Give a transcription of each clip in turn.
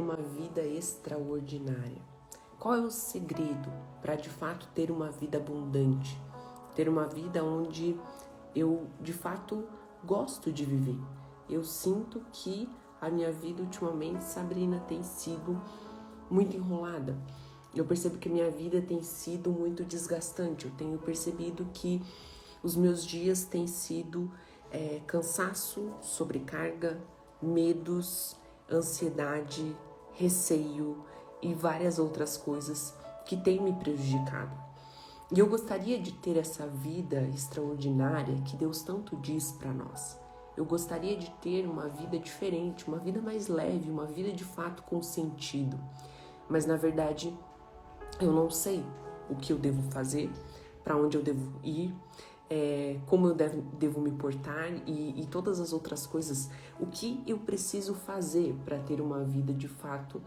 uma vida extraordinária? Qual é o segredo para de fato ter uma vida abundante? Ter uma vida onde eu de fato gosto de viver. Eu sinto que a minha vida ultimamente, Sabrina, tem sido muito enrolada. Eu percebo que a minha vida tem sido muito desgastante. Eu tenho percebido que os meus dias têm sido cansaço, sobrecarga, medos, ansiedade, receio e várias outras coisas que têm me prejudicado. E eu gostaria de ter essa vida extraordinária que Deus tanto diz para nós. Eu gostaria de ter uma vida diferente, uma vida mais leve, uma vida de fato com sentido. Mas na verdade, eu não sei o que eu devo fazer, para onde eu devo ir, como eu devo me portar e todas as outras coisas. O que eu preciso fazer para ter uma vida de fato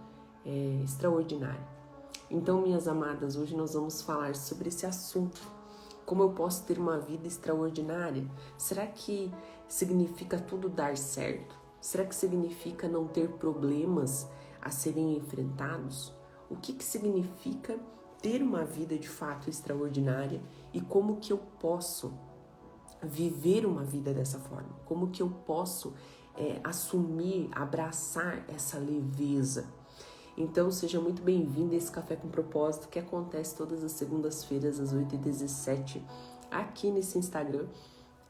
extraordinária. Então, minhas amadas, hoje nós vamos falar sobre esse assunto. Como eu posso ter uma vida extraordinária? Será que significa tudo dar certo? Será que significa não ter problemas a serem enfrentados? O que significa ter uma vida de fato extraordinária e como que eu posso viver uma vida dessa forma? Como que eu posso assumir, abraçar essa leveza? Então, seja muito bem-vindo a esse Café com Propósito, que acontece todas as segundas-feiras, às 8h17, aqui nesse Instagram.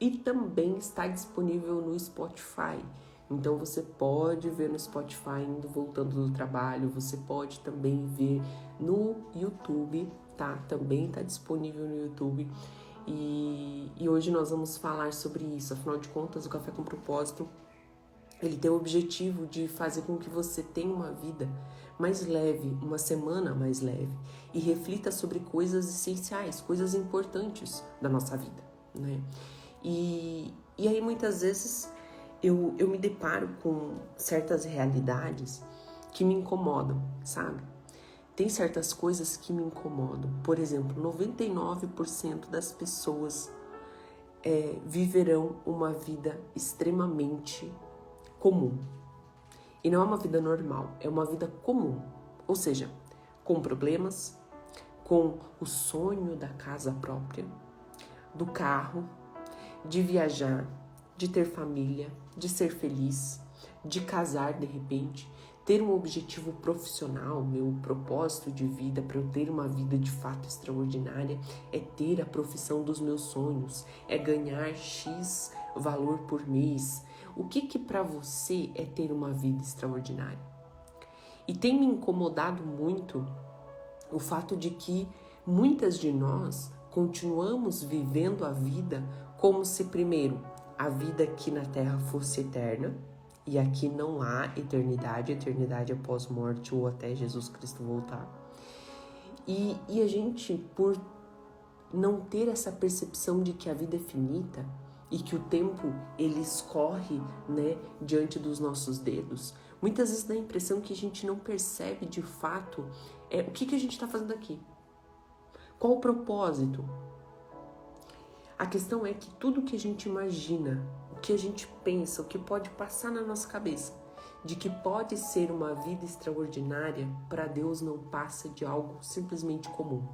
E também está disponível no Spotify. Então, você pode ver no Spotify indo, voltando do trabalho. Você pode também ver no YouTube, tá? Também está disponível no YouTube. E hoje nós vamos falar sobre isso. Afinal de contas, o Café com Propósito, ele tem o objetivo de fazer com que você tenha uma vida mais leve, uma semana mais leve, e reflita sobre coisas essenciais, coisas importantes da nossa vida, né? E aí muitas vezes eu me deparo com certas realidades que me incomodam, sabe? Tem certas coisas que me incomodam. Por exemplo, 99% das pessoas viverão uma vida extremamente comum. E não é uma vida normal, é uma vida comum. Ou seja, com problemas, com o sonho da casa própria, do carro, de viajar, de ter família, de ser feliz, de casar de repente, ter um objetivo profissional. Meu propósito de vida para eu ter uma vida de fato extraordinária é ter a profissão dos meus sonhos, é ganhar X valor por mês. O que para você é ter uma vida extraordinária? E tem me incomodado muito o fato de que muitas de nós continuamos vivendo a vida como se, primeiro, a vida aqui na Terra fosse eterna, e aqui não há eternidade é pós-morte ou até Jesus Cristo voltar. E a gente, por não ter essa percepção de que a vida é finita e que o tempo ele escorre, né, diante dos nossos dedos, muitas vezes dá a impressão que a gente não percebe de fato o que a gente está fazendo aqui. Qual o propósito? A questão é que tudo que a gente imagina, o que a gente pensa, o que pode passar na nossa cabeça, de que pode ser uma vida extraordinária, para Deus não passa de algo simplesmente comum.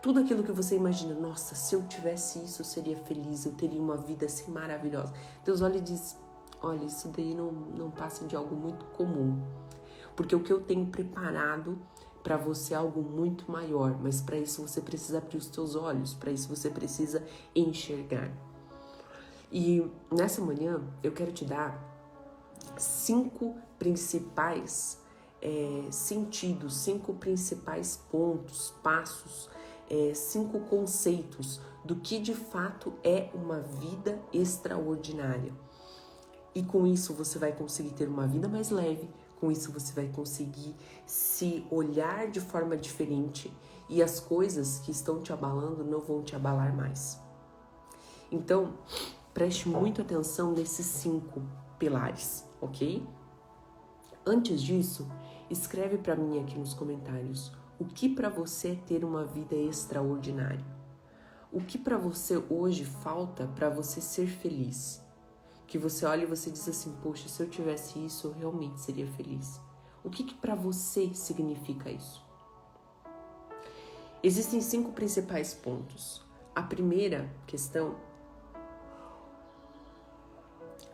Tudo aquilo que você imagina, nossa, se eu tivesse isso, eu seria feliz, eu teria uma vida assim maravilhosa. Deus olha e diz, olha, isso daí não passa de algo muito comum. Porque o que eu tenho preparado para você é algo muito maior, mas para isso você precisa abrir os seus olhos, para isso você precisa enxergar. E nessa manhã eu quero te dar 5 principais sentidos, 5 principais pontos, passos, 5 conceitos do que de fato é uma vida extraordinária. E com isso você vai conseguir ter uma vida mais leve, com isso você vai conseguir se olhar de forma diferente e as coisas que estão te abalando não vão te abalar mais. Então, preste muita atenção nesses 5 pilares, ok? Antes disso, escreve para mim aqui nos comentários o que para você é ter uma vida extraordinária. O que para você hoje falta para você ser feliz? que você olha e você diz assim, poxa, se eu tivesse isso, eu realmente seria feliz. O que para você significa isso? Existem 5 principais pontos. A primeira questão,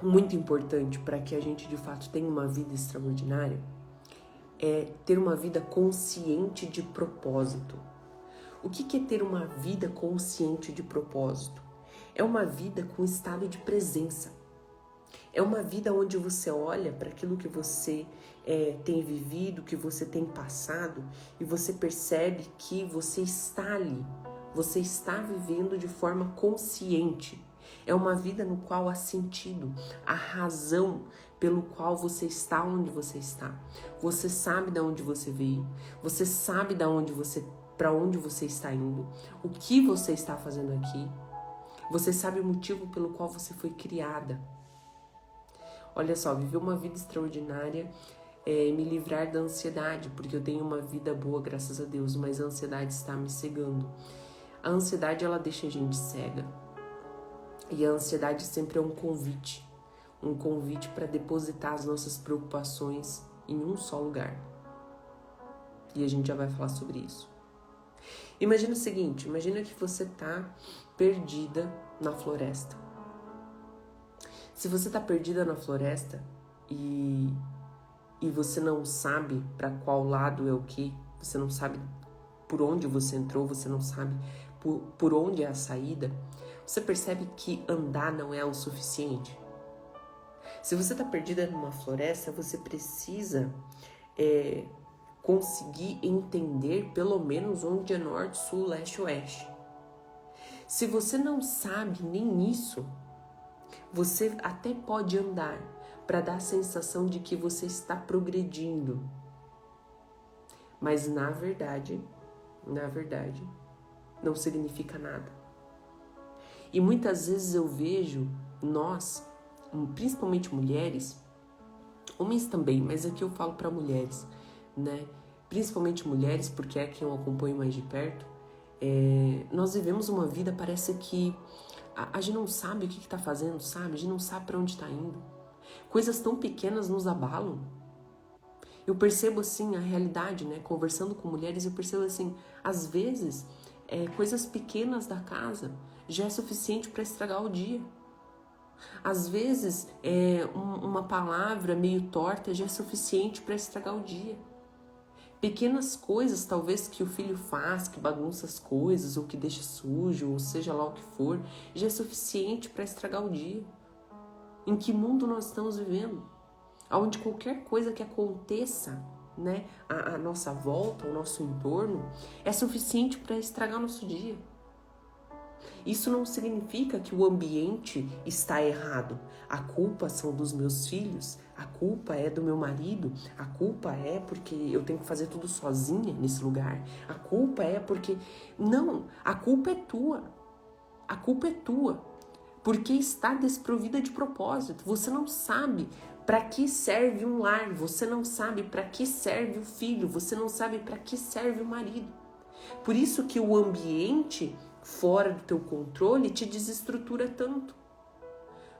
muito importante para que a gente de fato tenha uma vida extraordinária, é ter uma vida consciente de propósito. O que é ter uma vida consciente de propósito? É uma vida com estado de presença. É uma vida onde você olha para aquilo que você tem vivido, que você tem passado, e você percebe que você está ali, você está vivendo de forma consciente. É uma vida no qual há sentido, a razão pelo qual você está onde você está. Você sabe de onde você veio, você sabe para onde você está indo, o que você está fazendo aqui. Você sabe o motivo pelo qual você foi criada. Olha só, viver uma vida extraordinária é me livrar da ansiedade, porque eu tenho uma vida boa, graças a Deus, mas a ansiedade está me cegando. A ansiedade, ela deixa a gente cega. E a ansiedade sempre é um convite para depositar as nossas preocupações em um só lugar. E a gente já vai falar sobre isso. Imagina o seguinte, imagina que você está perdida na floresta. Se você está perdida na floresta e você não sabe para qual lado é o que, você não sabe por onde você entrou, você não sabe por onde é a saída, você percebe que andar não é o suficiente. Se você está perdida numa floresta, você precisa conseguir entender pelo menos onde é norte, sul, leste, oeste. Se você não sabe nem isso, você até pode andar para dar a sensação de que você está progredindo. Mas na verdade, não significa nada. E muitas vezes eu vejo nós, principalmente mulheres, homens também, mas aqui eu falo para mulheres, né? Principalmente mulheres, porque é quem eu acompanho mais de perto. Nós vivemos uma vida, parece que a gente não sabe o que está fazendo, sabe? A gente não sabe para onde está indo. Coisas tão pequenas nos abalam. Eu percebo assim a realidade, né? Conversando com mulheres, eu percebo assim, às vezes, coisas pequenas da casa já é suficiente para estragar o dia. Às vezes, uma palavra meio torta já é suficiente para estragar o dia. Pequenas coisas, talvez, que o filho faz, que bagunça as coisas, ou que deixa sujo, ou seja lá o que for, já é suficiente para estragar o dia. Em que mundo nós estamos vivendo? Onde qualquer coisa que aconteça, né, à nossa volta, ao nosso entorno, é suficiente para estragar nosso dia. Isso não significa que o ambiente está errado. A culpa são dos meus filhos, a culpa é do meu marido, a culpa é porque eu tenho que fazer tudo sozinha nesse lugar, a culpa é porque... Não, a culpa é tua. A culpa é tua. Porque está desprovida de propósito. Você não sabe para que serve um lar, você não sabe para que serve o filho, você não sabe para que serve o marido. Por isso que o ambiente fora do teu controle te desestrutura tanto.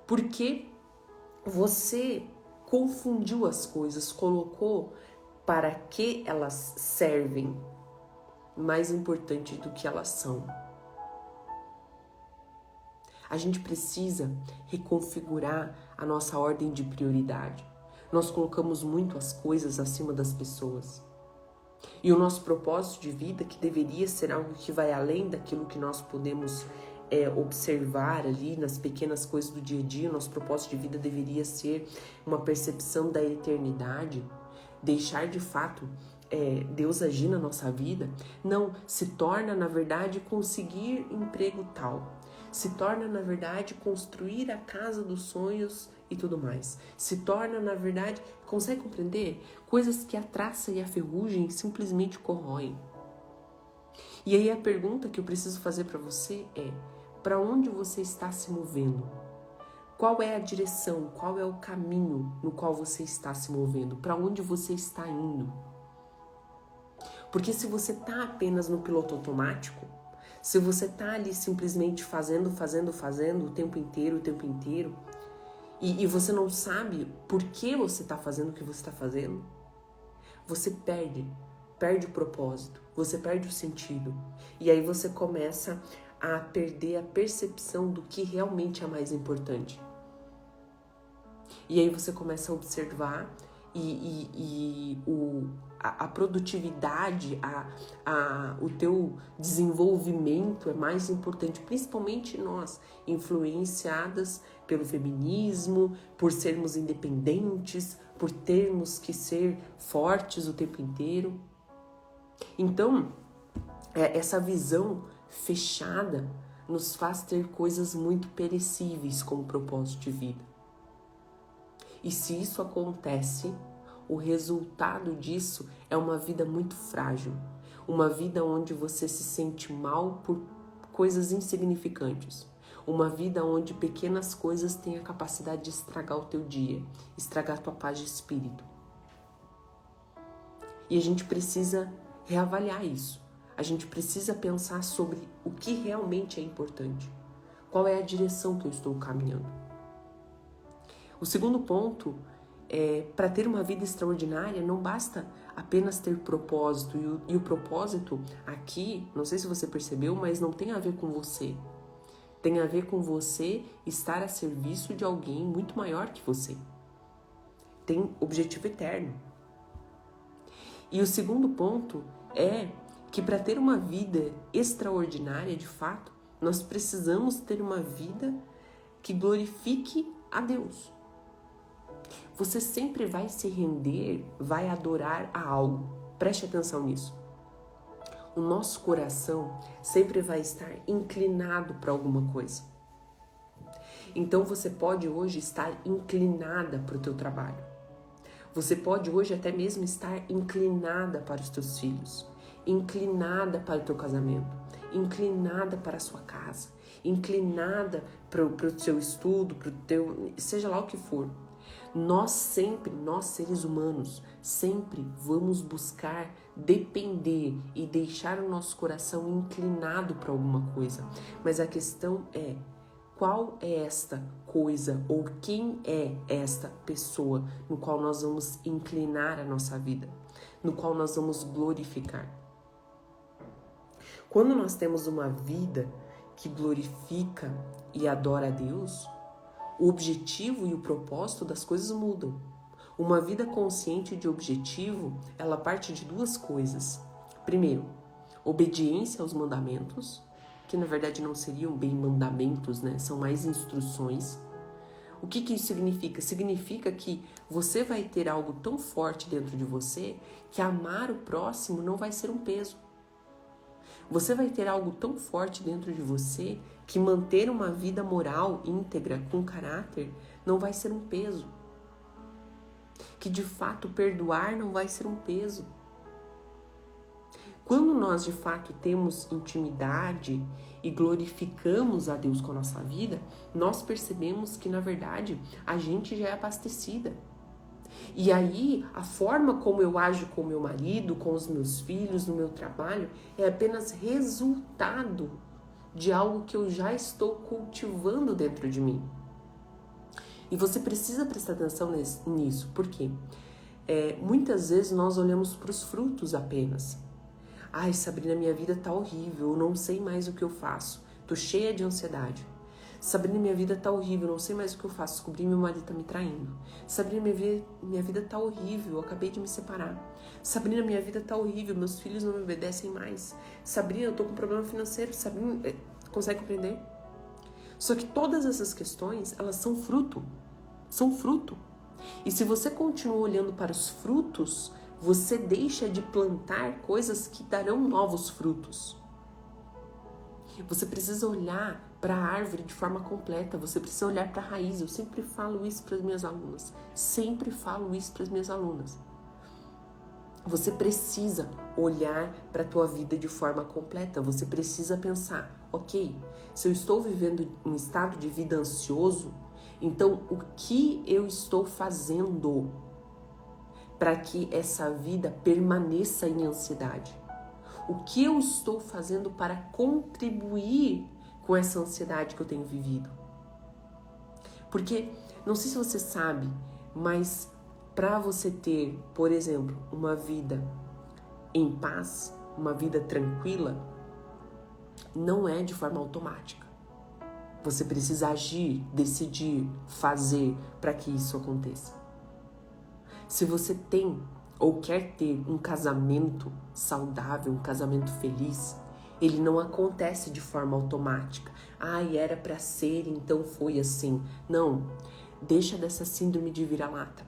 Porque você confundiu as coisas, colocou para que elas servem mais importante do que elas são. A gente precisa reconfigurar a nossa ordem de prioridade. Nós colocamos muito as coisas acima das pessoas. E o nosso propósito de vida, que deveria ser algo que vai além daquilo que nós podemos observar ali nas pequenas coisas do dia a dia, nosso propósito de vida deveria ser uma percepção da eternidade, deixar de fato Deus agir na nossa vida, não, se torna na verdade conseguir emprego tal, se torna na verdade construir a casa dos sonhos e tudo mais, se torna na verdade, consegue compreender? Coisas que a traça e a ferrugem simplesmente corroem. E aí a pergunta que eu preciso fazer para você é: para onde você está se movendo? Qual é a direção, qual é o caminho no qual você está se movendo? Para onde você está indo? Porque se você está apenas no piloto automático, se você está ali simplesmente fazendo o tempo inteiro, e você não sabe por que você está fazendo o que você está fazendo, você perde o propósito, você perde o sentido. E aí você começa a perder a percepção do que realmente é mais importante. E aí você começa a observar a produtividade, o teu desenvolvimento é mais importante, principalmente nós, influenciadas pelo feminismo, por sermos independentes, por termos que ser fortes o tempo inteiro. Então, essa visão fechada nos faz ter coisas muito perecíveis como propósito de vida. E se isso acontece, o resultado disso é uma vida muito frágil, uma vida onde você se sente mal por coisas insignificantes, uma vida onde pequenas coisas têm a capacidade de estragar o teu dia, estragar a tua paz de espírito. E a gente precisa reavaliar isso. A gente precisa pensar sobre o que realmente é importante. Qual é a direção que eu estou caminhando? O segundo ponto é, para ter uma vida extraordinária, não basta apenas ter propósito. E o propósito aqui, não sei se você percebeu, mas não tem a ver com você. Tem a ver com você estar a serviço de alguém muito maior que você. Tem objetivo eterno. E o segundo ponto é que para ter uma vida extraordinária, de fato, nós precisamos ter uma vida que glorifique a Deus. Você sempre vai se render, vai adorar a algo. Preste atenção nisso. O nosso coração sempre vai estar inclinado para alguma coisa. Então você pode hoje estar inclinada para o teu trabalho. Você pode hoje até mesmo estar inclinada para os teus filhos, inclinada para o teu casamento, inclinada para a sua casa, inclinada para o seu estudo, para o teu, seja lá o que for. Nós seres humanos, sempre vamos buscar depender e deixar o nosso coração inclinado para alguma coisa. Mas a questão é, qual é esta coisa ou quem é esta pessoa no qual nós vamos inclinar a nossa vida, no qual nós vamos glorificar? Quando nós temos uma vida que glorifica e adora a Deus, o objetivo e o propósito das coisas mudam. Uma vida consciente de objetivo, ela parte de duas coisas. Primeiro, obediência aos mandamentos, que na verdade não seriam bem mandamentos, né? São mais instruções. O que isso significa? Significa que você vai ter algo tão forte dentro de você que amar o próximo não vai ser um peso. Você vai ter algo tão forte dentro de você que manter uma vida moral íntegra, com caráter, não vai ser um peso. Que de fato perdoar não vai ser um peso. Quando nós de fato temos intimidade e glorificamos a Deus com a nossa vida, nós percebemos que na verdade a gente já é abastecida. E aí, a forma como eu ajo com meu marido, com os meus filhos, no meu trabalho, é apenas resultado de algo que eu já estou cultivando dentro de mim. E você precisa prestar atenção nisso, porque muitas vezes nós olhamos para os frutos apenas. Ai, Sabrina, minha vida tá horrível, eu não sei mais o que eu faço, tô cheia de ansiedade. Sabrina, minha vida tá horrível, não sei mais o que eu faço, descobri meu marido tá me traindo. Sabrina, minha vida tá horrível, eu acabei de me separar. Sabrina, minha vida tá horrível, meus filhos não me obedecem mais. Sabrina, eu tô com problema financeiro. Sabrina, consegue compreender? Só que todas essas questões, elas são fruto. São fruto. E se você continua olhando para os frutos, você deixa de plantar coisas que darão novos frutos. Você precisa olhar para a árvore de forma completa, você precisa olhar para a raiz. Eu sempre falo isso para as minhas alunas. Você precisa olhar para a tua vida de forma completa. Você precisa pensar, ok, se eu estou vivendo um estado de vida ansioso, então o que eu estou fazendo para que essa vida permaneça em ansiedade? O que eu estou fazendo para contribuir com essa ansiedade que eu tenho vivido? Porque, não sei se você sabe, mas para você ter, por exemplo, uma vida em paz, uma vida tranquila, não é de forma automática. Você precisa agir, decidir, fazer para que isso aconteça. Se você tem ou quer ter um casamento saudável, um casamento feliz, ele não acontece de forma automática. Ai, era para ser, então foi assim. Não, deixa dessa síndrome de vira-lata,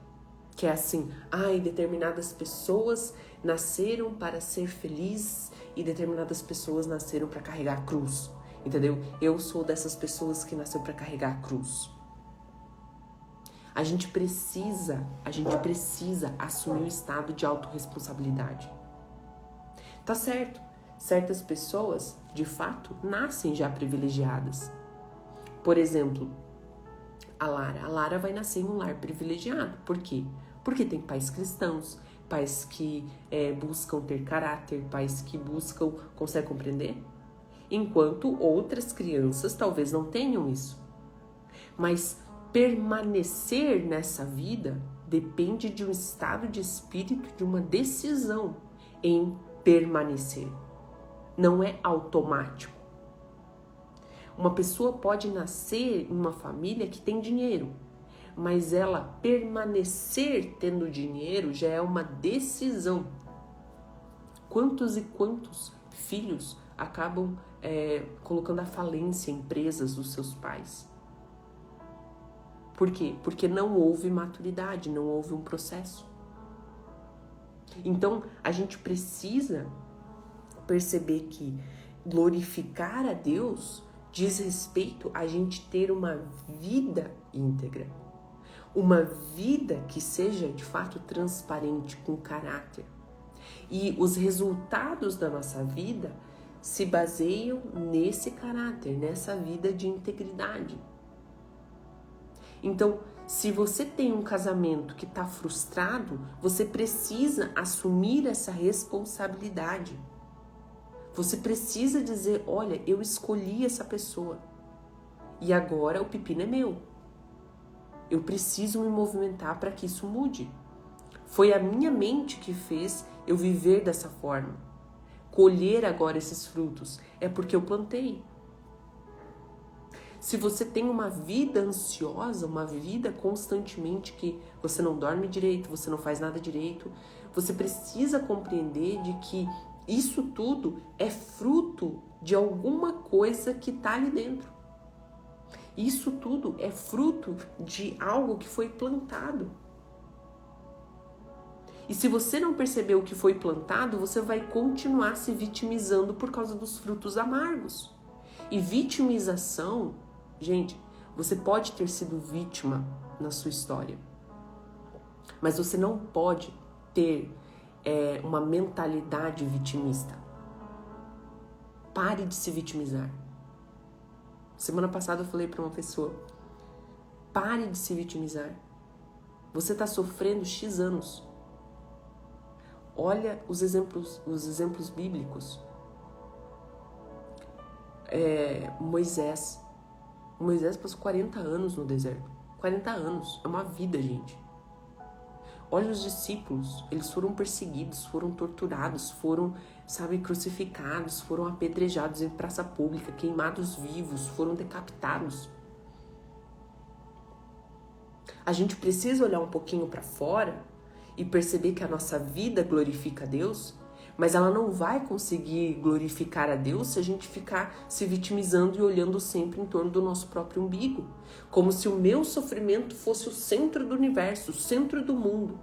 que é assim, ai, determinadas pessoas nasceram para ser felizes e determinadas pessoas nasceram para carregar a cruz, entendeu? Eu sou dessas pessoas que nasceu para carregar a cruz. A gente precisa assumir o estado de autorresponsabilidade. Tá certo, certas pessoas, de fato, nascem já privilegiadas. Por exemplo, a Lara vai nascer em um lar privilegiado. Por quê? Porque tem pais cristãos, pais que buscam ter caráter, pais que buscam, consegue compreender? Enquanto outras crianças talvez não tenham isso. Mas permanecer nessa vida depende de um estado de espírito, de uma decisão em permanecer. Não é automático. Uma pessoa pode nascer em uma família que tem dinheiro, mas ela permanecer tendo dinheiro já é uma decisão. Quantos e quantos filhos acabam colocando à falência empresas dos seus pais? Por quê? Porque não houve maturidade, não houve um processo. Então, a gente precisa perceber que glorificar a Deus diz respeito a gente ter uma vida íntegra. Uma vida que seja, de fato, transparente, com caráter. E os resultados da nossa vida se baseiam nesse caráter, nessa vida de integridade. Então, se você tem um casamento que está frustrado, você precisa assumir essa responsabilidade. Você precisa dizer, olha, eu escolhi essa pessoa e agora o pepino é meu. Eu preciso me movimentar para que isso mude. Foi a minha mente que fez eu viver dessa forma. Colher agora esses frutos é porque eu plantei. Se você tem uma vida ansiosa, uma vida constantemente que você não dorme direito, você não faz nada direito, você precisa compreender de que isso tudo é fruto de alguma coisa que está ali dentro. Isso tudo é fruto de algo que foi plantado. E se você não perceber o que foi plantado, você vai continuar se vitimizando por causa dos frutos amargos. E vitimização, gente, você pode ter sido vítima na sua história, mas você não pode ter uma mentalidade vitimista. Pare de se vitimizar. Semana passada eu falei para uma pessoa, pare de se vitimizar. Você está sofrendo X anos. Olha os exemplos bíblicos. Moisés passou 40 anos no deserto. 40 anos, é uma vida, gente. Olha os discípulos, eles foram perseguidos, foram torturados, foram, crucificados, foram apedrejados em praça pública, queimados vivos, foram decapitados. A gente precisa olhar um pouquinho para fora e perceber que a nossa vida glorifica a Deus, mas ela não vai conseguir glorificar a Deus se a gente ficar se vitimizando e olhando sempre em torno do nosso próprio umbigo, como se o meu sofrimento fosse o centro do universo, o centro do mundo.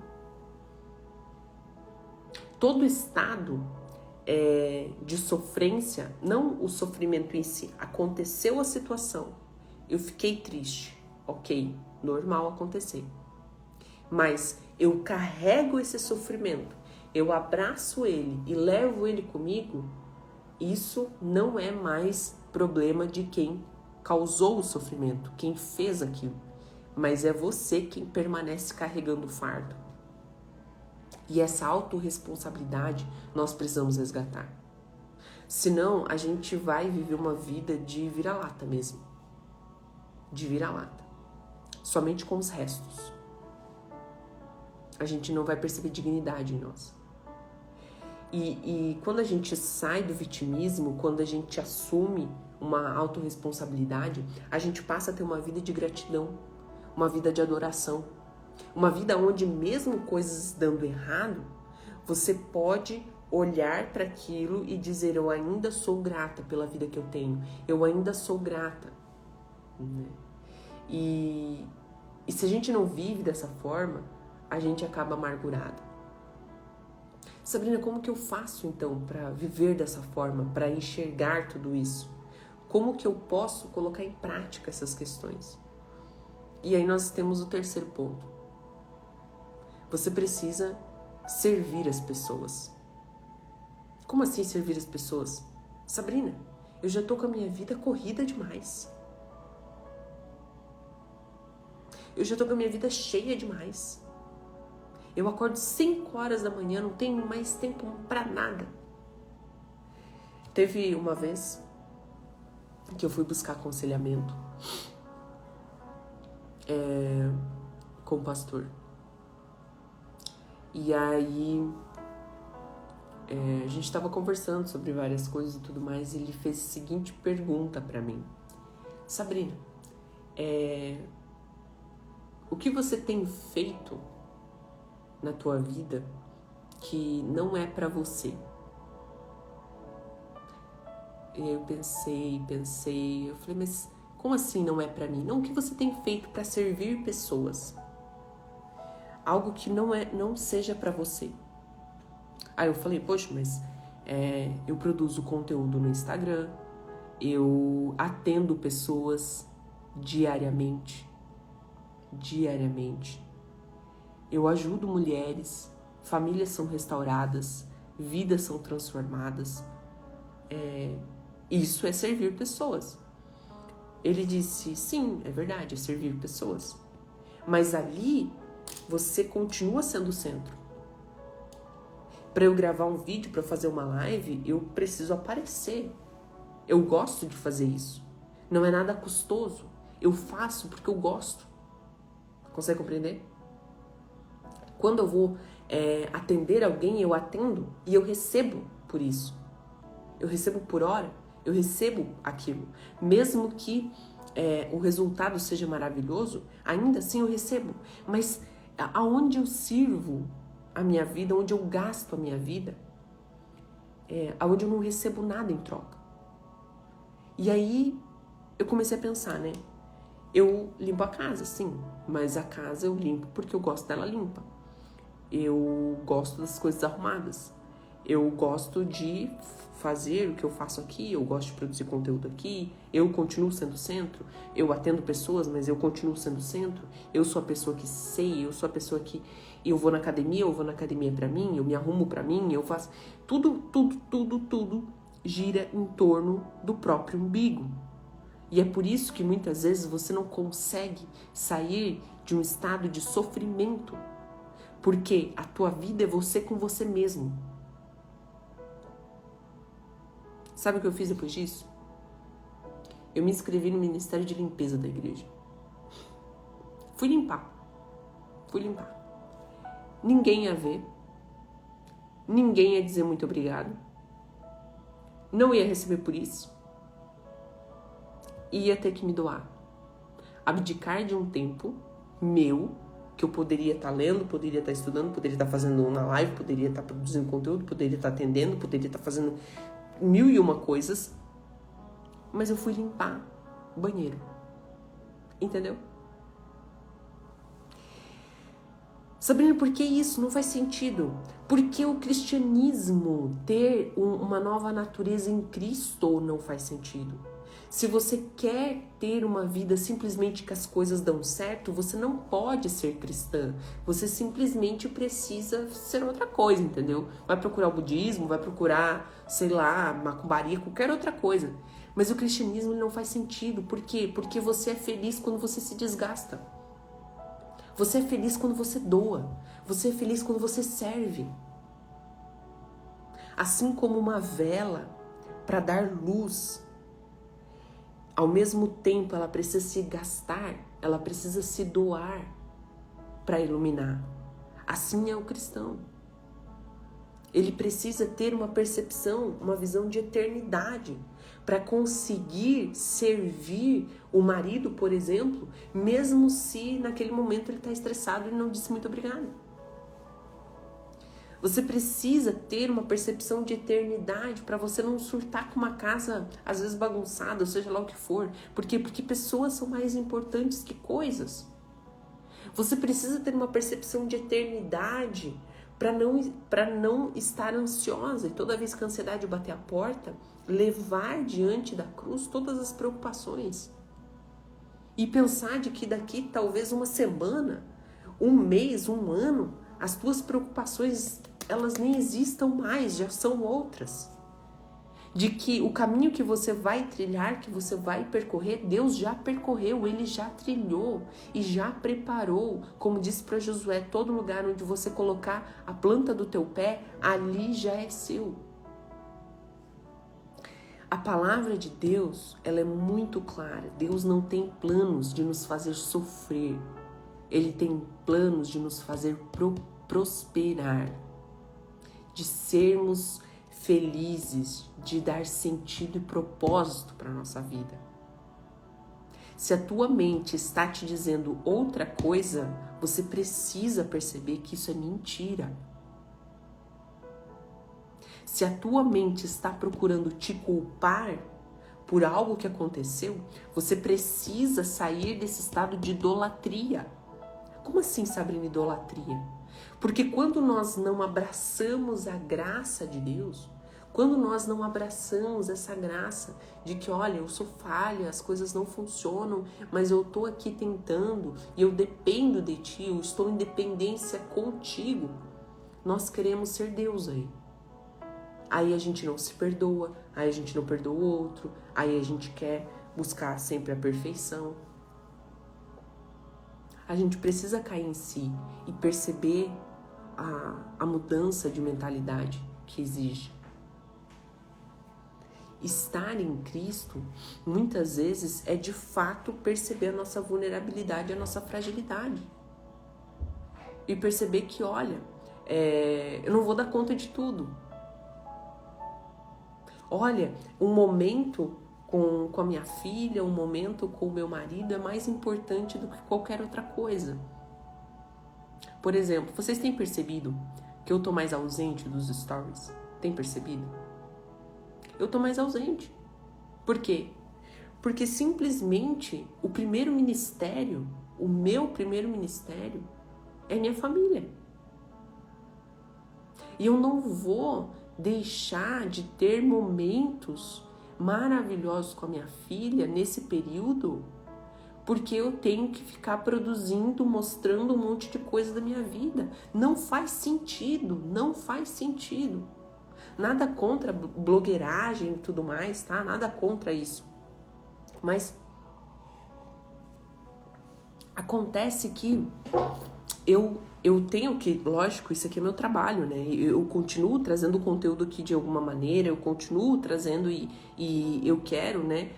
Todo estado de sofrência, não o sofrimento em si, aconteceu a situação, eu fiquei triste, ok, normal acontecer, mas eu carrego esse sofrimento, eu abraço ele e levo ele comigo, isso não é mais problema de quem causou o sofrimento, quem fez aquilo, mas é você quem permanece carregando o fardo. E essa autorresponsabilidade nós precisamos resgatar. Senão a gente vai viver uma vida de vira-lata mesmo. De vira-lata. somente com os restos. A gente não vai perceber dignidade em nós. E quando a gente sai do vitimismo, quando a gente assume uma autorresponsabilidade, a gente passa a ter uma vida de gratidão, uma vida de adoração, uma vida onde mesmo coisas dando errado, você pode olhar para aquilo e dizer: eu ainda sou grata pela vida que eu tenho, eu ainda sou grata. Né? E se a gente não vive dessa forma, a gente acaba amargurado. Sabrina, como que eu faço então para viver dessa forma, para enxergar tudo isso? Como que eu posso colocar em prática essas questões? E aí nós temos o terceiro ponto. Você precisa servir as pessoas. Como assim servir as pessoas? Sabrina, eu já tô com a minha vida corrida demais. Eu já tô com a minha vida cheia demais. Eu acordo 5 horas da manhã, não tenho mais tempo pra nada. Teve uma vez que eu fui buscar aconselhamento com o pastor. E aí a gente tava conversando sobre várias coisas e tudo mais, e ele fez a seguinte pergunta pra mim: Sabrina, o que você tem feito na tua vida que não é pra você? E aí eu pensei, eu falei: mas como assim não é pra mim? Não, o que você tem feito pra servir pessoas? Algo que não seja pra você. Aí eu falei: poxa, mas eu produzo conteúdo no Instagram, eu atendo pessoas diariamente, eu ajudo mulheres, famílias são restauradas, vidas são transformadas. Isso é servir pessoas. Ele disse: sim, é verdade, é servir pessoas. Mas ali você continua sendo o centro. Para eu gravar um vídeo, para fazer uma live, eu preciso aparecer. Eu gosto de fazer isso. Não é nada custoso. Eu faço porque eu gosto. Consegue compreender? Quando eu vou atender alguém, eu atendo e eu recebo por isso. Eu recebo por hora, eu recebo aquilo. Mesmo que o resultado seja maravilhoso, ainda assim eu recebo. Mas aonde eu sirvo a minha vida, onde eu gasto a minha vida, aonde eu não recebo nada em troca. E aí eu comecei a pensar, né? Eu limpo a casa, sim, mas a casa eu limpo porque eu gosto dela limpa. Eu gosto das coisas arrumadas. Eu gosto de fazer o que eu faço aqui, eu gosto de produzir conteúdo aqui, eu continuo sendo centro, eu atendo pessoas, mas eu continuo sendo centro, eu sou a pessoa que sei, eu sou a pessoa que eu vou na academia pra mim, eu me arrumo pra mim, eu faço... Tudo gira em torno do próprio umbigo. E é por isso que muitas vezes você não consegue sair de um estado de sofrimento, porque a tua vida é você com você mesmo. Sabe o que eu fiz depois disso? Eu me inscrevi no Ministério de Limpeza da igreja. Fui limpar. Ninguém ia ver. Ninguém ia dizer muito obrigado. Não ia receber por isso. Ia ter que me doar. Abdicar de um tempo meu, que eu poderia estar lendo, poderia estar estudando, poderia estar fazendo uma live, poderia estar produzindo conteúdo, poderia estar atendendo, poderia estar fazendo 1001 coisas, mas eu fui limpar o banheiro. Entendeu? Sabrina, por que isso? Não faz sentido. Porque o cristianismo ter uma nova natureza em Cristo não faz sentido. Se você quer ter uma vida simplesmente que as coisas dão certo, você não pode ser cristã. Você simplesmente precisa ser outra coisa, entendeu? Vai procurar o budismo, vai procurar, sei lá, macumbaria, qualquer outra coisa. Mas o cristianismo não faz sentido. Por quê? Porque você é feliz quando você se desgasta. Você é feliz quando você doa. Você é feliz quando você serve. Assim como uma vela para dar luz, ao mesmo tempo ela precisa se gastar ela precisa se doar para iluminar. Assim é o cristão. Ele precisa ter uma percepção, uma visão de eternidade para conseguir servir o marido, por exemplo, mesmo se naquele momento ele está estressado e não disse muito obrigado. Você precisa ter uma percepção de eternidade para você não surtar com uma casa às vezes bagunçada, ou seja lá o que for. Por quê? Porque pessoas são mais importantes que coisas. Você precisa ter uma percepção de eternidade para não estar ansiosa e toda vez que a ansiedade bater a porta, levar diante da cruz todas as preocupações. E pensar de que daqui talvez uma semana, um mês, um ano, as tuas preocupações elas nem existam mais, já são outras. De que o caminho que você vai trilhar, que você vai percorrer, Deus já percorreu, Ele já trilhou e já preparou. Como disse para Josué, todo lugar onde você colocar a planta do teu pé, ali já é seu. A palavra de Deus, ela é muito clara. Deus não tem planos de nos fazer sofrer. Ele tem planos de nos fazer prosperar, de sermos felizes, de dar sentido e propósito para a nossa vida. Se a tua mente está te dizendo outra coisa, você precisa perceber que isso é mentira. Se a tua mente está procurando te culpar por algo que aconteceu, você precisa sair desse estado de idolatria. Como assim, Sabrina, idolatria? Porque quando nós não abraçamos a graça de Deus, quando nós não abraçamos essa graça de que, olha, eu sou falha, as coisas não funcionam, mas eu estou aqui tentando e eu dependo de ti, eu estou em dependência contigo, nós queremos ser Deus aí. Aí a gente não se perdoa, aí a gente não perdoa o outro, aí a gente quer buscar sempre a perfeição. A gente precisa cair em si e perceber a mudança de mentalidade que exige. Estar em Cristo, muitas vezes, é de fato perceber a nossa vulnerabilidade, a nossa fragilidade. E perceber que, olha, eu não vou dar conta de tudo. Olha, um momento com a minha filha, um momento com o meu marido é mais importante do que qualquer outra coisa. Por exemplo, vocês têm percebido que eu tô mais ausente dos stories? Tem percebido? Eu tô mais ausente. Por quê? Porque simplesmente o primeiro ministério, o meu primeiro ministério, é minha família. E eu não vou deixar de ter momentos maravilhosos com a minha filha nesse período, porque eu tenho que ficar produzindo, mostrando um monte de coisa da minha vida. Não faz sentido, não faz sentido. Nada contra blogueiragem e tudo mais, tá? Nada contra isso. Mas acontece que eu tenho que, lógico, isso aqui é meu trabalho, né? Eu continuo trazendo conteúdo aqui de alguma maneira, eu continuo trazendo e eu quero, né,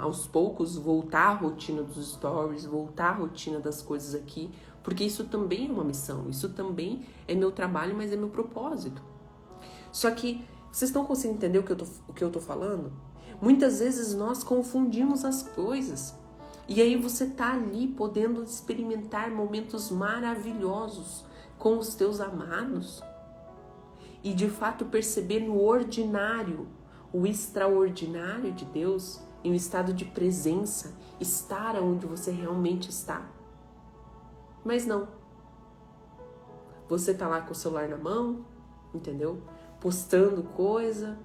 aos poucos voltar à rotina dos stories, voltar à rotina das coisas aqui, porque isso também é uma missão, isso também é meu trabalho, mas é meu propósito. Só que, vocês estão conseguindo entender o que eu tô falando? Muitas vezes nós confundimos as coisas. E aí você tá ali podendo experimentar momentos maravilhosos com os teus amados. E de fato perceber no ordinário, o extraordinário de Deus, em um estado de presença, estar onde você realmente está. Mas não. Você tá lá com o celular na mão, entendeu? Postando coisa.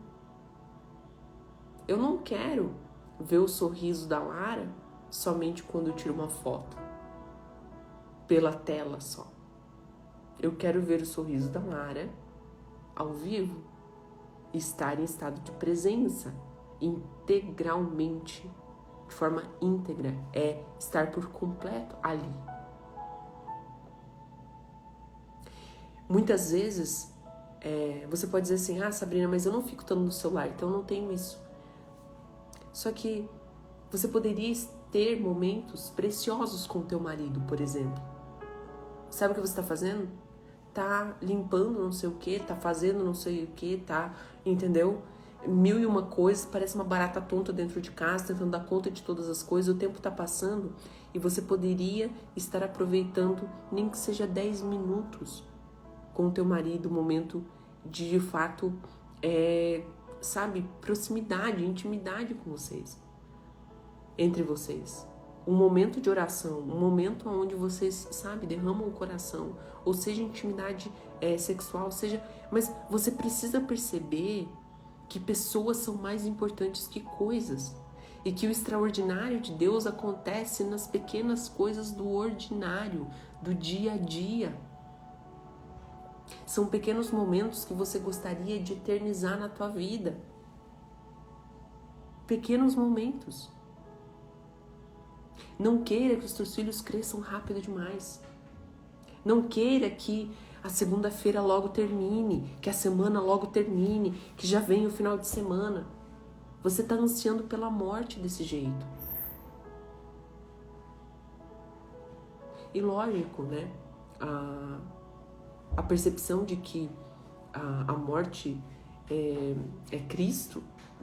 Eu não quero ver o sorriso da Lara somente quando eu tiro uma foto. Pela tela só. Eu quero ver o sorriso da Lara ao vivo. Estar em estado de presença. Integralmente. De forma íntegra. É estar por completo ali. Muitas vezes você pode dizer assim, ah, Sabrina, mas eu não fico tanto no celular, então eu não tenho isso. Só que você poderia ter momentos preciosos com o teu marido, por exemplo. Sabe o que você está fazendo? Tá limpando não sei o que, tá fazendo não sei o que, tá, entendeu? Mil e uma coisas, parece uma barata tonta dentro de casa, tentando dar conta de todas as coisas, o tempo tá passando e você poderia estar aproveitando, nem que seja 10 minutos com o teu marido, um momento de fato, sabe, proximidade, intimidade com vocês, entre vocês. Um momento de oração, um momento onde vocês, sabe, derramam o coração, ou seja, intimidade sexual, seja... Mas você precisa perceber que pessoas são mais importantes que coisas. E que o extraordinário de Deus acontece nas pequenas coisas do ordinário, do dia a dia. São pequenos momentos que você gostaria de eternizar na tua vida. Pequenos momentos. Não queira que os teus filhos cresçam rápido demais. Não queira que a segunda-feira logo termine, que a semana logo termine, que já venha o final de semana. Você está ansiando pela morte desse jeito. E lógico, né? A percepção de que a morte é Cristo,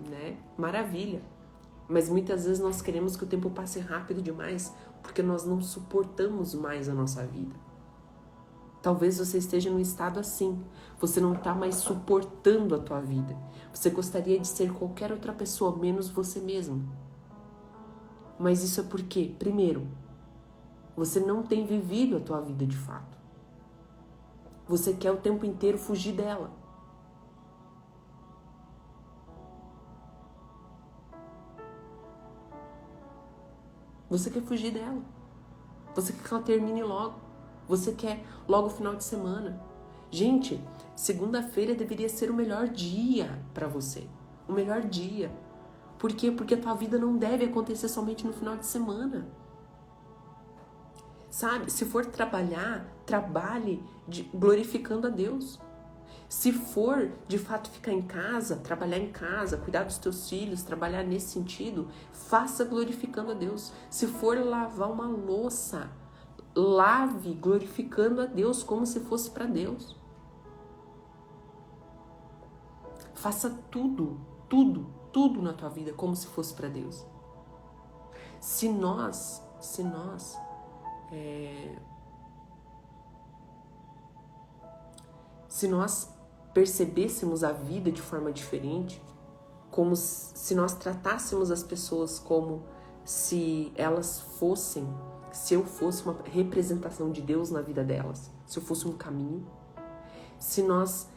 né? Maravilha. Mas muitas vezes nós queremos que o tempo passe rápido demais porque nós não suportamos mais a nossa vida. Talvez você esteja num estado assim. Você não está mais suportando a tua vida. Você gostaria de ser qualquer outra pessoa, menos você mesmo. Mas isso é porque, primeiro, você não tem vivido a tua vida de fato. Você quer o tempo inteiro fugir dela. Você quer fugir dela. Você quer que ela termine logo. Você quer logo o final de semana. Gente, segunda-feira deveria ser o melhor dia para você. O melhor dia. Por quê? Porque a tua vida não deve acontecer somente no final de semana. Sabe? Se for trabalhar, trabalhe glorificando a Deus. Se for, de fato, ficar em casa, trabalhar em casa, cuidar dos teus filhos, trabalhar nesse sentido, faça glorificando a Deus. Se for lavar uma louça, lave glorificando a Deus como se fosse para Deus. Faça tudo, tudo, tudo na tua vida como se fosse para Deus. Se nós percebêssemos a vida de forma diferente, como se nós tratássemos as pessoas como se elas fossem, se eu fosse uma representação de Deus na vida delas, se eu fosse um caminho, se nós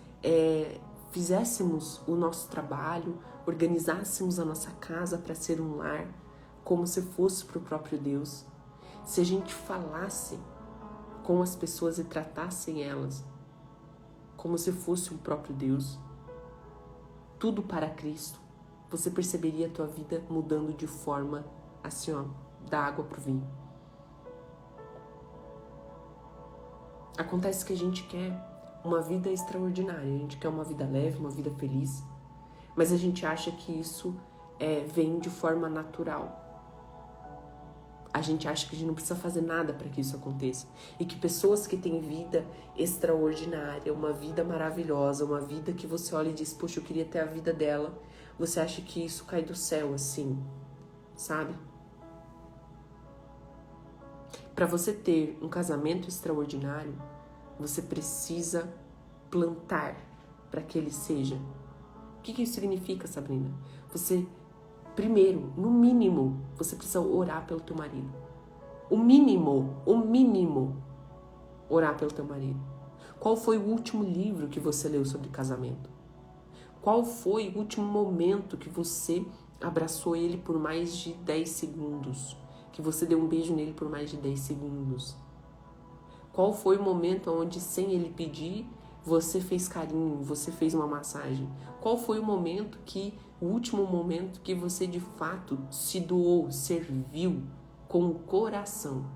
fizéssemos o nosso trabalho, organizássemos a nossa casa para ser um lar, como se fosse para o próprio Deus, se a gente falasse com as pessoas e tratassem elas como se fosse um próprio Deus, tudo para Cristo, você perceberia a tua vida mudando de forma assim, ó, da água pro vinho. Acontece que a gente quer uma vida extraordinária, a gente quer uma vida leve, uma vida feliz, mas a gente acha que isso vem de forma natural. A gente acha que a gente não precisa fazer nada para que isso aconteça. E que pessoas que têm vida extraordinária, uma vida maravilhosa, uma vida que você olha e diz, poxa, eu queria ter a vida dela, você acha que isso cai do céu assim, sabe? Para você ter um casamento extraordinário, você precisa plantar para que ele seja. O que isso significa, Sabrina? Você, primeiro, no mínimo, você precisa orar pelo teu marido. O mínimo, orar pelo teu marido. Qual foi o último livro que você leu sobre casamento? Qual foi o último momento que você abraçou ele por mais de 10 segundos? Que você deu um beijo nele por mais de 10 segundos? Qual foi o momento onde, sem ele pedir, você fez carinho, você fez uma massagem? Qual foi o último momento que você de fato se doou, serviu com o coração?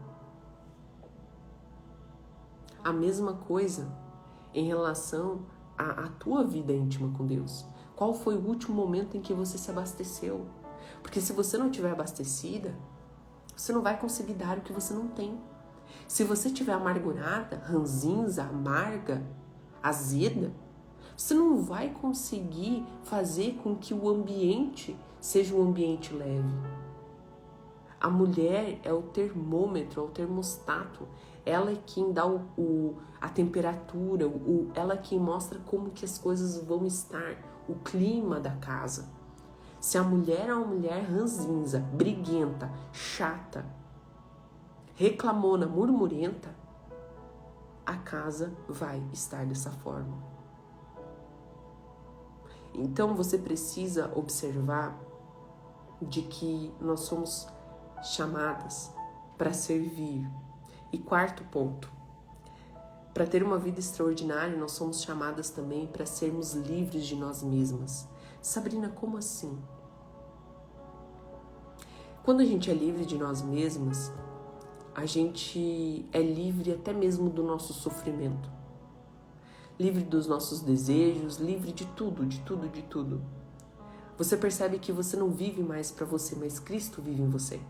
A mesma coisa em relação à tua vida íntima com Deus. Qual foi o último momento em que você se abasteceu? Porque se você não estiver abastecida, Você não vai conseguir dar o que você não tem. Se você estiver amargurada, ranzinza, amarga, azeda, você não vai conseguir fazer com que o ambiente seja um ambiente leve. A mulher é o termômetro, é o termostato. Ela é quem dá a temperatura, ela é quem mostra como que as coisas vão estar, o clima da casa. Se a mulher é uma mulher ranzinza, briguenta, chata, reclamona, murmurenta, a casa vai estar dessa forma. Então você precisa observar de que nós somos chamadas para servir. E quarto ponto, para ter uma vida extraordinária, nós somos chamadas também para sermos livres de nós mesmas. Sabrina, como assim? Quando a gente é livre de nós mesmas, a gente é livre até mesmo do nosso sofrimento. Livre dos nossos desejos, livre de tudo, de tudo, de tudo. Você percebe que você não vive mais para você, mas Cristo vive em você.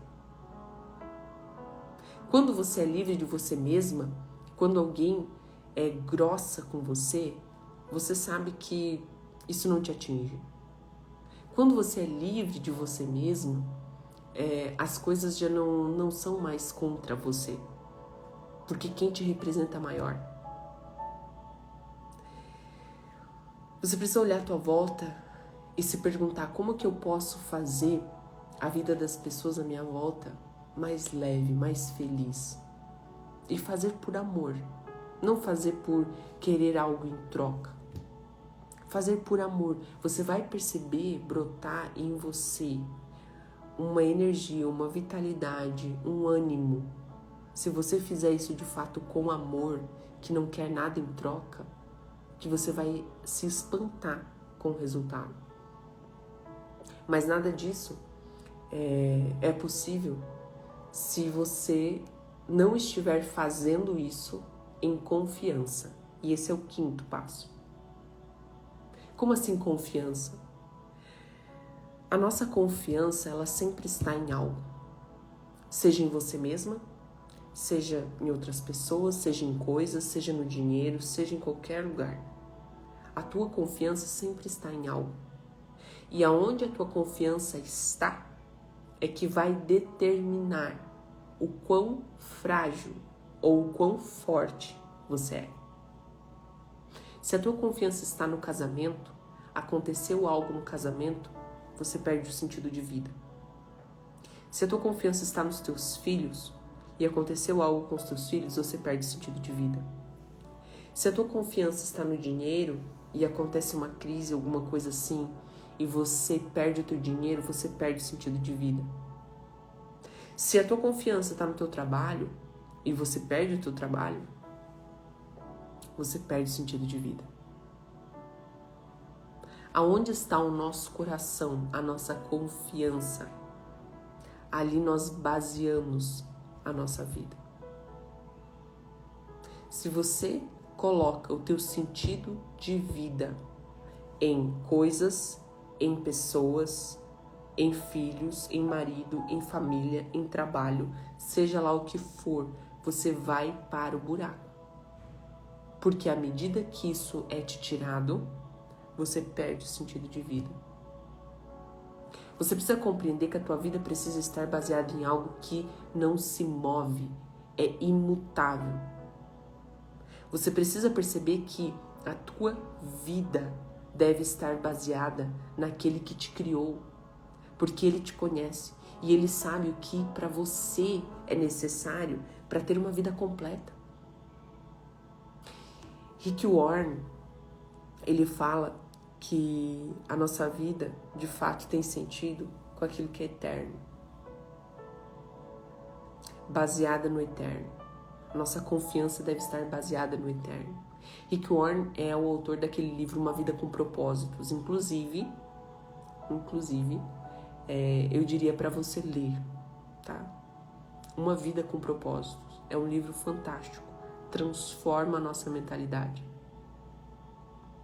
Quando você é livre de você mesma, quando alguém é grossa com você, você sabe que isso não te atinge. Quando você é livre de você mesmo, as coisas já não são mais contra você, porque quem te representa é maior. Você precisa olhar à tua volta e se perguntar como que eu posso fazer a vida das pessoas à minha volta mais leve, mais feliz. E fazer por amor, não fazer por querer algo em troca. Fazer por amor. Você vai perceber brotar em você uma energia, uma vitalidade, um ânimo. Se você fizer isso de fato com amor, que não quer nada em troca, que você vai se espantar com o resultado. Mas nada disso é possível se você não estiver fazendo isso em confiança. E esse é o quinto passo. Como assim confiança? A nossa confiança, ela sempre está em algo. Seja em você mesma, seja em outras pessoas, seja em coisas, seja no dinheiro, seja em qualquer lugar. A tua confiança sempre está em algo. E aonde a tua confiança está, é que vai determinar o quão frágil ou o quão forte você é. Se a tua confiança está no casamento, aconteceu algo no casamento, você perde o sentido de vida. Se a tua confiança está nos teus filhos e aconteceu algo com os teus filhos, você perde o sentido de vida. Se a tua confiança está no dinheiro e acontece uma crise, alguma coisa assim, e você perde o teu dinheiro, você perde o sentido de vida. Se a tua confiança está no teu trabalho e você perde o teu trabalho, você perde o sentido de vida. Aonde está o nosso coração, a nossa confiança? Ali nós baseamos a nossa vida. Se você coloca o teu sentido de vida em coisas, em pessoas, em filhos, em marido, em família, em trabalho, seja lá o que for, você vai para o buraco. Porque à medida que isso é te tirado, você perde o sentido de vida. Você precisa compreender que a tua vida precisa estar baseada em algo que não se move, é imutável. Você precisa perceber que a tua vida deve estar baseada naquele que te criou, porque ele te conhece e ele sabe o que para você é necessário para ter uma vida completa. Rick Warren, ele fala que a nossa vida, de fato, tem sentido com aquilo que é eterno. Baseada no eterno. Nossa confiança deve estar baseada no eterno. Rick Warren é o autor daquele livro Uma Vida com Propósitos. Inclusive, eu diria para você ler, tá? Uma Vida com Propósitos. É um livro fantástico. Transforma a nossa mentalidade.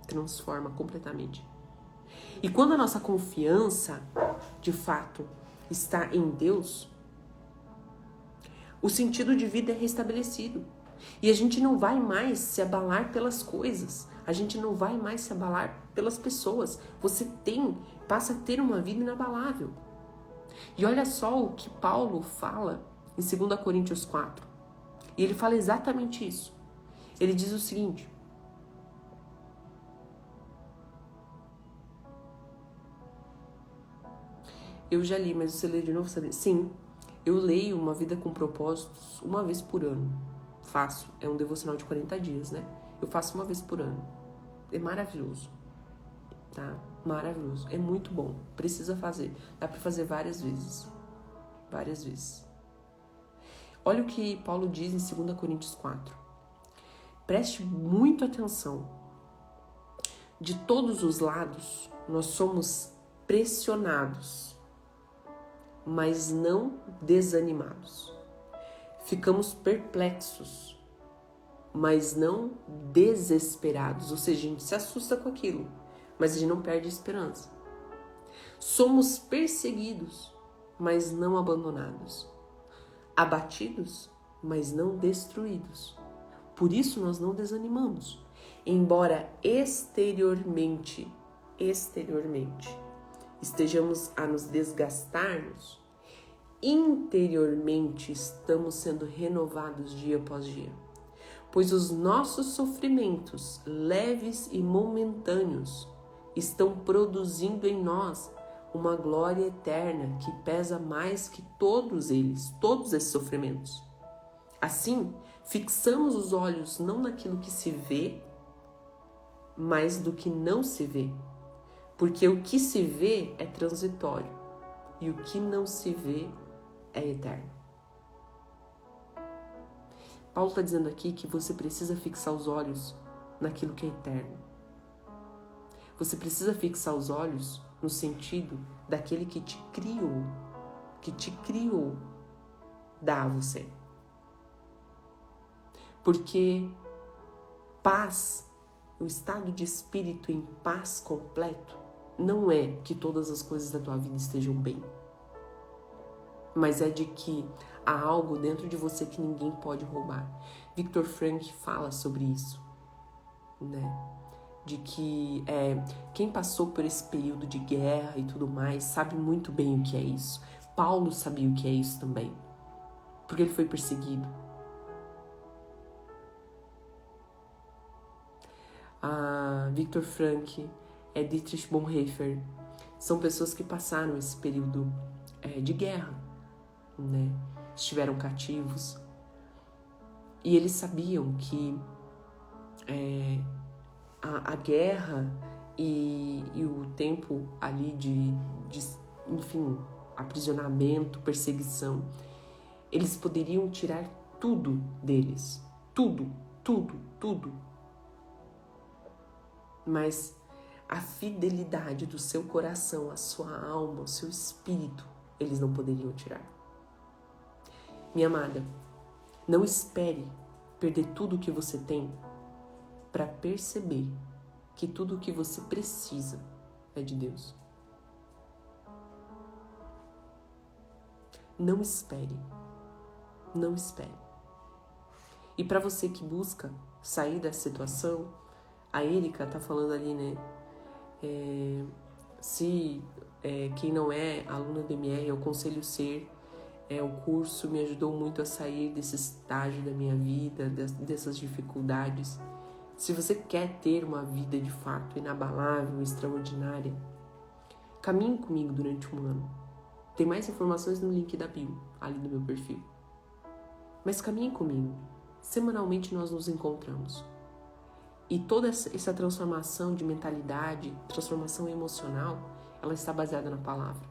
Transforma completamente. E quando a nossa confiança, de fato, está em Deus, O sentido de vida é restabelecido. E a gente não vai mais se abalar pelas coisas. A gente não vai mais se abalar pelas pessoas. Você passa a ter uma vida inabalável. E olha só o que Paulo fala em 2 Coríntios 4. E ele fala exatamente isso. Ele diz o seguinte: eu já li, mas você lê de novo, sabe? Sim, eu leio Uma Vida com Propósitos uma vez por ano. Faço. É um devocional de 40 dias, né? Eu faço uma vez por ano. É maravilhoso. Tá? Maravilhoso. É muito bom. Precisa fazer. Dá pra fazer várias vezes. Várias vezes. Olha o que Paulo diz em 2 Coríntios 4. Preste muito atenção. De todos os lados, nós somos pressionados, mas não desanimados. Ficamos perplexos, mas não desesperados. Ou seja, a gente se assusta com aquilo, mas a gente não perde a esperança. Somos perseguidos, mas não abandonados. Abatidos, mas não destruídos. Por isso nós não desanimamos. Embora exteriormente estejamos a nos desgastarmos, interiormente estamos sendo renovados dia após dia. Pois os nossos sofrimentos, leves e momentâneos, estão produzindo em nós uma glória eterna que pesa mais que todos esses sofrimentos. Assim, fixamos os olhos não naquilo que se vê, mas do que não se vê. Porque o que se vê é transitório e o que não se vê é eterno. Paulo está dizendo aqui que você precisa fixar os olhos naquilo que é eterno. Você precisa fixar os olhos no sentido daquele que te criou, dá a você. Porque paz, o estado de espírito em paz completo, não é que todas as coisas da tua vida estejam bem, mas é de que há algo dentro de você que ninguém pode roubar. Viktor Frankl fala sobre isso, né? De que quem passou por esse período de guerra e tudo mais sabe muito bem o que é isso. Paulo sabia o que é isso também, porque ele foi perseguido. Viktor Frankl, Dietrich Bonhoeffer, são pessoas que passaram esse período de guerra, né? Estiveram cativos e eles sabiam que a guerra e o tempo ali de enfim, aprisionamento, perseguição, eles poderiam tirar tudo deles, tudo. Mas a fidelidade do seu coração, a sua alma, o seu espírito, eles não poderiam tirar. Minha amada, não espere perder tudo o que você tem para perceber que tudo o que você precisa é de Deus. Não espere. Não espere. E para você que busca sair da situação, a Erika tá falando ali, né? Quem não é aluna do MR, eu aconselho ser. O curso me ajudou muito a sair desse estágio da minha vida, dessas dificuldades. Se você quer ter uma vida de fato inabalável, extraordinária, caminhe comigo durante um ano. Tem mais informações no link da bio, ali do meu perfil. Mas caminhe comigo. Semanalmente nós nos encontramos. E toda essa transformação de mentalidade, transformação emocional, ela está baseada na palavra.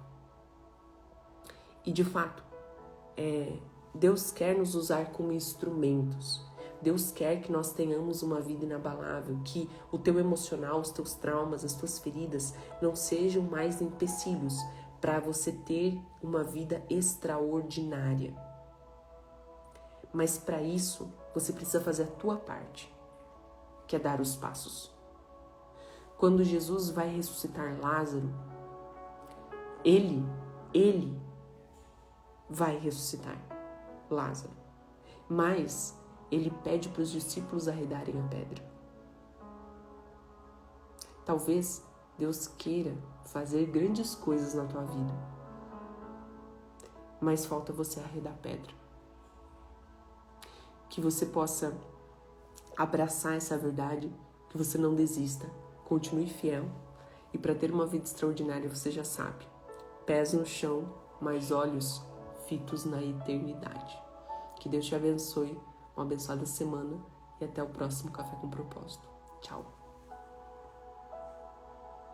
E de fato, Deus quer nos usar como instrumentos. Deus quer que nós tenhamos uma vida inabalável, que o teu emocional, os teus traumas, as tuas feridas não sejam mais empecilhos para você ter uma vida extraordinária. Mas para isso, você precisa fazer a tua parte, que é dar os passos. Quando Jesus vai ressuscitar Lázaro, ele vai ressuscitar. Lázaro. Mas ele pede para os discípulos arredarem a pedra. Talvez Deus queira fazer grandes coisas na tua vida, mas falta você arredar a pedra. Que você possa abraçar essa verdade, que você não desista, continue fiel. E para ter uma vida extraordinária, você já sabe, pés no chão, mas olhos fitos na eternidade. Que Deus te abençoe, uma abençoada semana e até o próximo Café com Propósito. Tchau!